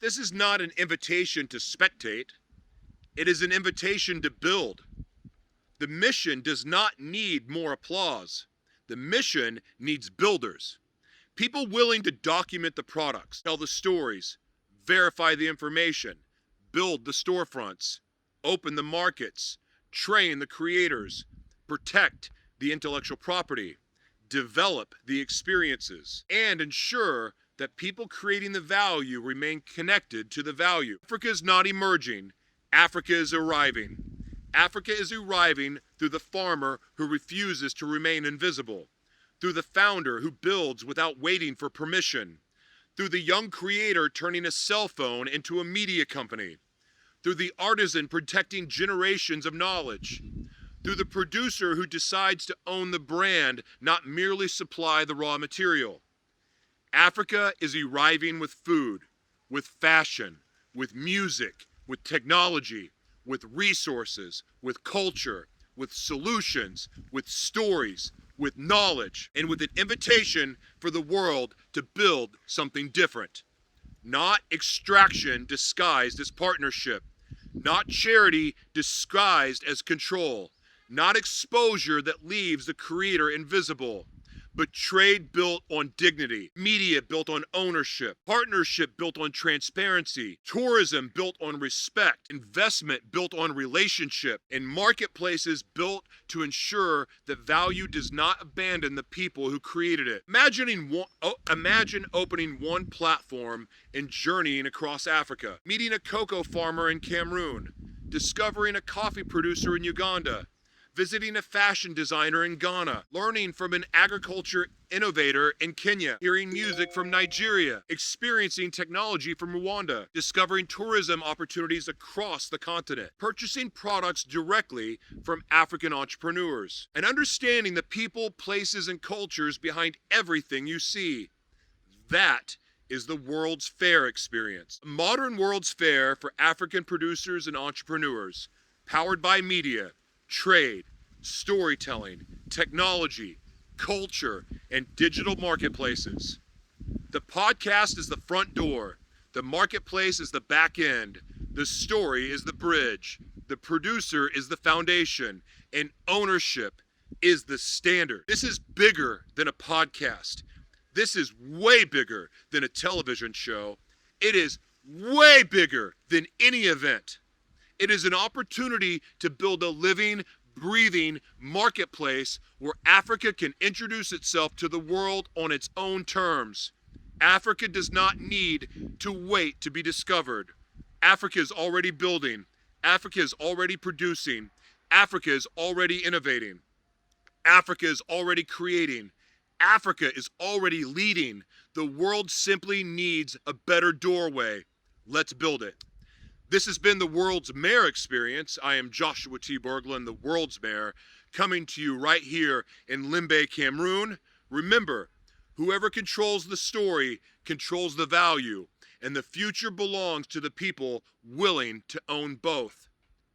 This is not an invitation to spectate, it is an invitation to build. The mission does not need more applause. The mission needs builders. People willing to document the products, tell the stories, verify the information, build the storefronts, open the markets, train the creators, protect the intellectual property, develop the experiences, and ensure that people creating the value remain connected to the value. Africa is not emerging, Africa is arriving. Africa is arriving through the farmer who refuses to remain invisible, through the founder who builds without waiting for permission, through the young creator turning a cell phone into a media company, through the artisan protecting generations of knowledge, through the producer who decides to own the brand, not merely supply the raw material. Africa is arriving with food, with fashion, with music, with technology, with resources, with culture, with solutions, with stories, with knowledge, and with an invitation for the world to build something different. Not extraction disguised as partnership, not charity disguised as control, not exposure that leaves the creator invisible, but trade built on dignity, media built on ownership, partnership built on transparency, tourism built on respect, investment built on relationship, and marketplaces built to ensure that value does not abandon the people who created it. Imagine opening one platform and journeying across Africa, meeting a cocoa farmer in Cameroon, discovering a coffee producer in Uganda, visiting a fashion designer in Ghana, learning from an agriculture innovator in Kenya, hearing music from Nigeria, experiencing technology from Rwanda, discovering tourism opportunities across the continent, purchasing products directly from African entrepreneurs, and understanding the people, places, and cultures behind everything you see. That is the World's Fair experience. A modern World's Fair for African producers and entrepreneurs, powered by media, trade, storytelling, technology, culture, and digital marketplaces. The podcast is the front door. The marketplace is the back end. The story is the bridge. The producer is the foundation. And ownership is the standard. This is bigger than a podcast. This is way bigger than a television show. It is way bigger than any event. It is an opportunity to build a living, breathing marketplace where Africa can introduce itself to the world on its own terms. Africa does not need to wait to be discovered. Africa is already building. Africa is already producing. Africa is already innovating. Africa is already creating. Africa is already leading. The world simply needs a better doorway. Let's build it. This has been the World's Mayor Experience. I am Joshua T. Berglund, the World's Mayor, coming to you right here in Limbe, Cameroon. Remember, whoever controls the story controls the value, and the future belongs to the people willing to own both.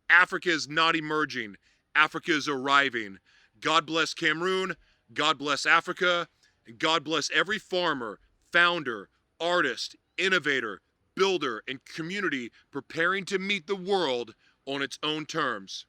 Africa is not emerging. Africa is arriving. God bless Cameroon, God bless Africa, and God bless every farmer, founder, artist, innovator, builder, and community preparing to meet the world on its own terms.